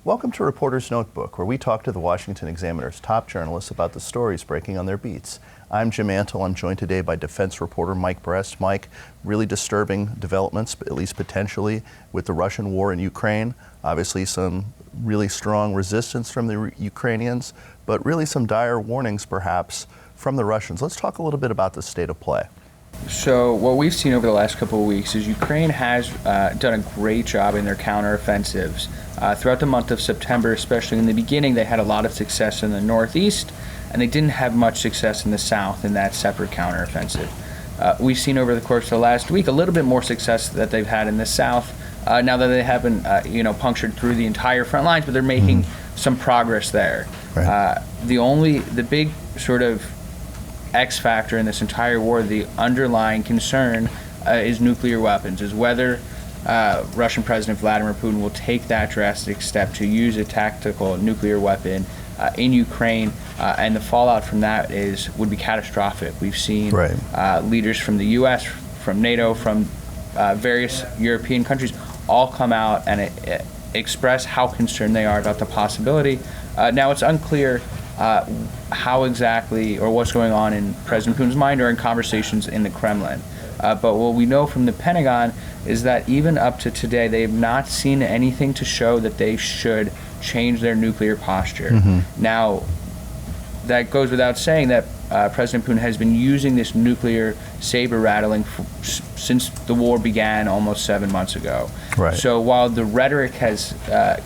Welcome to Reporter's Notebook, where we talk to the Washington Examiner's top journalists about the stories breaking on their beats. I'm Jim Antle. I'm joined today by defense reporter Mike Brest. Mike, really disturbing developments, at least potentially, with the Russian war in Ukraine. Obviously some really strong resistance from the Ukrainians, but really some dire warnings perhaps from the Russians. Let's talk a little bit about the state of play. So what we've seen over the last couple of weeks is Ukraine has done a great job in their counteroffensives. Throughout the month of September, especially in the beginning, they had a lot of success in the northeast, and they didn't have much success in the south in that separate counteroffensive. We've seen over the course of the last week a little bit more success that they've had in the south, now that they haven't punctured through the entire front lines, but they're making some progress there. Right. The big sort of X factor in this entire war, the underlying concern is nuclear weapons, is whether Russian President Vladimir Putin will take that drastic step to use a tactical nuclear weapon in Ukraine, and the fallout from that would be catastrophic. We've seen leaders from the U.S., from NATO, from various European countries all come out and express how concerned they are about the possibility. Now it's unclear how exactly or what's going on in President Putin's mind or in conversations in the Kremlin. But what we know from the Pentagon is that even up to today, they have not seen anything to show that they should change their nuclear posture. Now, that goes without saying that President Putin has been using this nuclear saber rattling since the war began almost 7 months ago. Right. So while the rhetoric has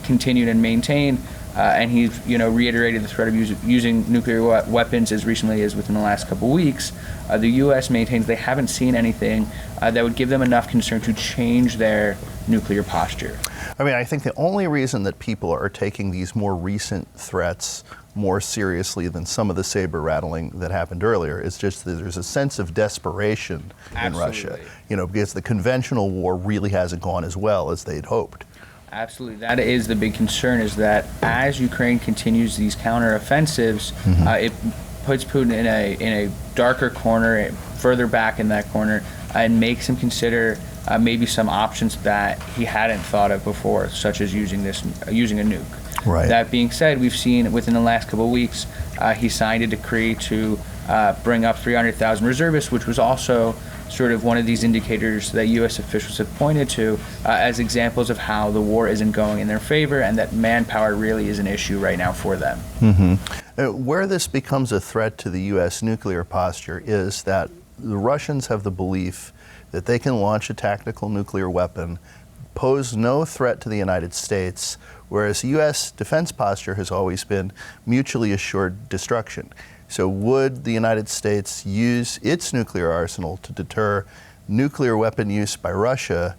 continued and maintained, and he's reiterated the threat of using nuclear weapons as recently as within the last couple of weeks, the U.S. maintains they haven't seen anything that would give them enough concern to change their nuclear posture. I mean, I think the only reason that people are taking these more recent threats more seriously than some of the saber rattling that happened earlier is just that there's a sense of desperation in Russia, because the conventional war really hasn't gone as well as they'd hoped. Absolutely. That is the big concern, is that as Ukraine continues these counteroffensives, it puts Putin in a darker corner, further back in that corner, and makes him consider maybe some options that he hadn't thought of before, such as using a nuke. Right. That being said, we've seen within the last couple of weeks, he signed a decree to bring up 300,000 reservists, which was also sort of one of these indicators that U.S. officials have pointed to as examples of how the war isn't going in their favor and that manpower really is an issue right now for them. Where this becomes a threat to the U.S. nuclear posture is that the Russians have the belief that they can launch a tactical nuclear weapon, pose no threat to the United States, whereas the U.S. defense posture has always been mutually assured destruction. So would the United States use its nuclear arsenal to deter nuclear weapon use by Russia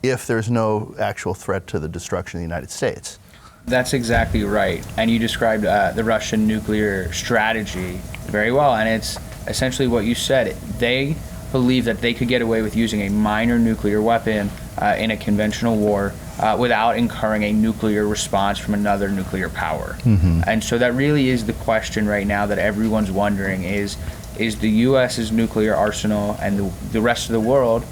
if there's no actual threat to the destruction of the United States? That's exactly right. And you described the Russian nuclear strategy very well. And it's essentially what you said. They believe that they could get away with using a minor nuclear weapon in a conventional war without incurring a nuclear response from another nuclear power. And so that really is the question right now that everyone's wondering is the U.S.'s nuclear arsenal and the rest of the world,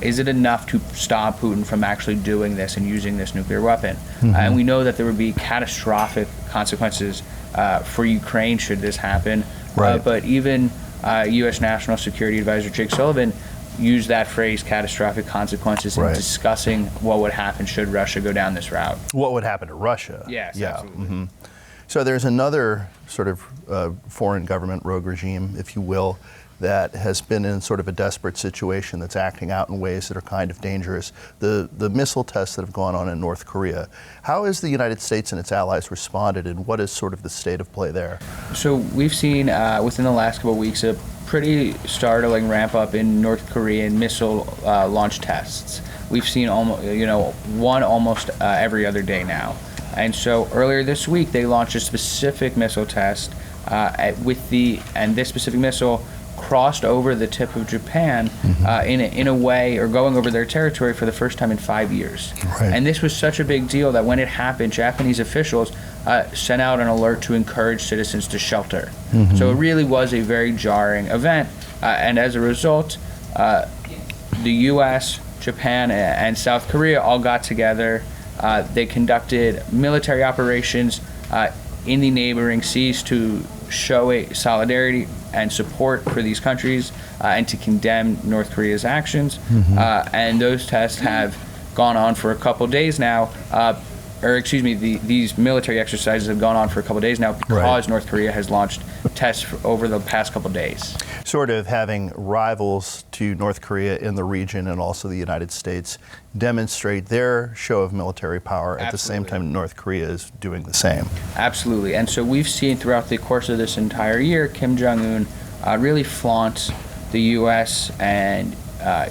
is it enough to stop Putin from actually doing this and using this nuclear weapon? And we know that there would be catastrophic consequences for Ukraine should this happen. But even U.S. National Security Advisor Jake Sullivan used that phrase, catastrophic consequences, in discussing what would happen should Russia go down this route. What would happen to Russia? Yes, absolutely. So there's another sort of foreign government, rogue regime, if you will, that has been in sort of a desperate situation that's acting out in ways that are kind of dangerous. The missile tests that have gone on in North Korea. How has the United States and its allies responded, and what is sort of the state of play there? So we've seen within the last couple of weeks a pretty startling ramp up in North Korean missile launch tests. We've seen one almost every other day now. And so earlier this week they launched a specific missile test and this specific missile crossed over the tip of Japan in a way, or going over their territory for the first time in 5 years. And this was such a big deal that when it happened, Japanese officials sent out an alert to encourage citizens to shelter. So it really was a very jarring event, and as a result, the U.S., Japan, and South Korea all got together They conducted military operations in the neighboring seas to show a solidarity and support for these countries and to condemn North Korea's actions. And those tests have gone on for a couple days now. These military exercises have gone on for a couple days now because North Korea has launched tests over the past couple days. Sort of having rivals to North Korea in the region and also the United States demonstrate their show of military power at the same time North Korea is doing the same. Absolutely. And so we've seen throughout the course of this entire year, Kim Jong-un really flaunts the U.S. and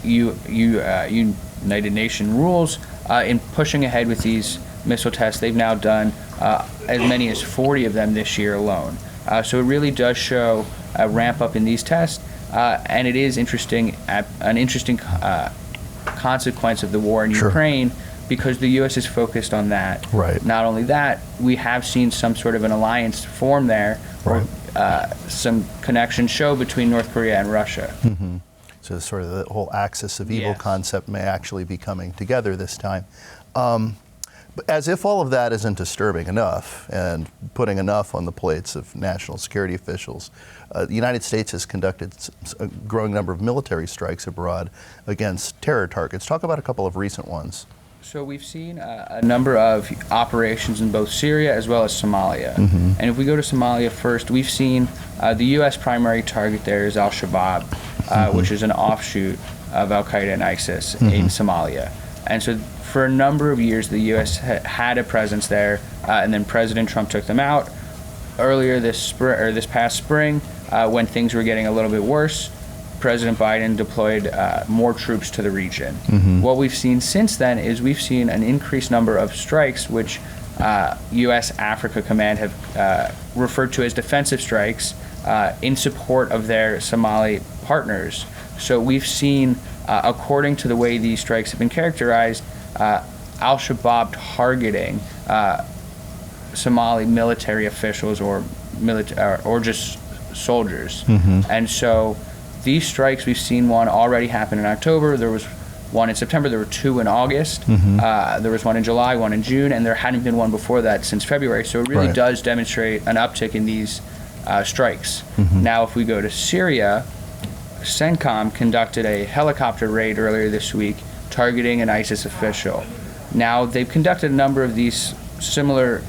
United Nations rules in pushing ahead with these missile tests. They've now done as many as 40 of them this year alone. So it really does show a ramp up in these tests, and it is an interesting consequence of the war in Ukraine, because the U.S. is focused on that. Not only that, we have seen some sort of an alliance form there, or some connection show between North Korea and Russia. So sort of the whole axis of evil concept may actually be coming together this time. But as if all of that isn't disturbing enough and putting enough on the plates of national security officials, the United States has conducted a growing number of military strikes abroad against terror targets. Talk about a couple of recent ones. So we've seen a number of operations in both Syria as well as Somalia. And if we go to Somalia first, we've seen the U.S. primary target there is Al-Shabaab, which is an offshoot of Al-Qaeda and ISIS in Somalia. And so for a number of years, the U.S. had a presence there, and then President Trump took them out. Earlier this past spring, when things were getting a little bit worse, President Biden deployed more troops to the region. What we've seen since then is we've seen an increased number of strikes, which U.S. Africa Command have referred to as defensive strikes in support of their Somali partners. So we've seen, according to the way these strikes have been characterized, Al-Shabaab targeting Somali military officials or just soldiers. And so these strikes, we've seen one already happen in October. There was one in September. There were two in August. There was one in July, one in June, and there hadn't been one before that since February. So it really does demonstrate an uptick in these strikes. Now, if we go to Syria, CENTCOM conducted a helicopter raid earlier this week targeting an ISIS official. Now, they've conducted a number of these similar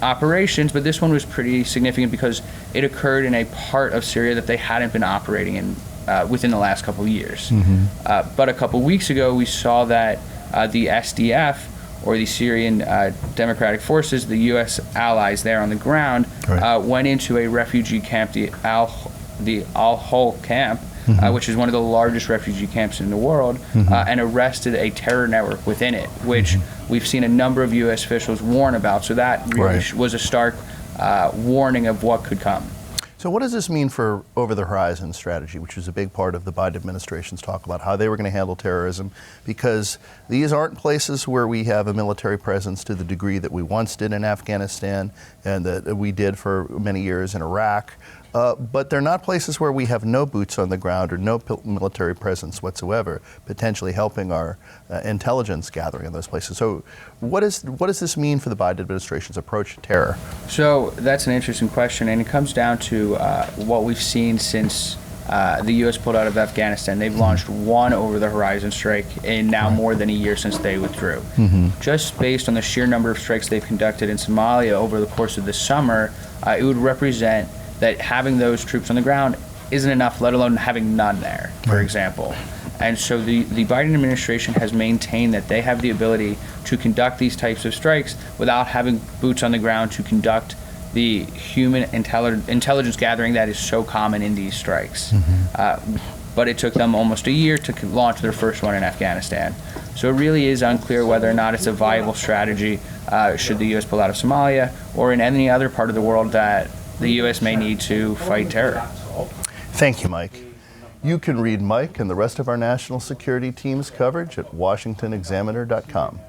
operations, but this one was pretty significant because it occurred in a part of Syria that they hadn't been operating in within the last couple of years. But a couple weeks ago, we saw that the SDF, or the Syrian Democratic Forces, the U.S. allies there on the ground, went into a refugee camp, the Al-Hol camp, which is one of the largest refugee camps in the world, and arrested a terror network within it, which we've seen a number of U.S. officials warn about. So that really was a stark warning of what could come. So what does this mean for over-the-horizon strategy, which is a big part of the Biden administration's talk about how they were going to handle terrorism? Because these aren't places where we have a military presence to the degree that we once did in Afghanistan and that we did for many years in Iraq. But they're not places where we have no boots on the ground or no military presence whatsoever, potentially helping our intelligence gathering in those places. So what does this mean for the Biden administration's approach to terror? So that's an interesting question, and it comes down to what we've seen since the U.S. pulled out of Afghanistan. They've launched one over-the-horizon strike in now more than a year since they withdrew. Just based on the sheer number of strikes they've conducted in Somalia over the course of the summer, it would represent that having those troops on the ground isn't enough, let alone having none there, for example. And so the Biden administration has maintained that they have the ability to conduct these types of strikes without having boots on the ground to conduct the human intelligence gathering that is so common in these strikes. But it took them almost a year to launch their first one in Afghanistan. So it really is unclear whether or not it's a viable strategy should the U.S. pull out of Somalia or in any other part of the world that the U.S. may need to fight terror. Thank you, Mike. You can read Mike and the rest of our national security team's coverage at washingtonexaminer.com.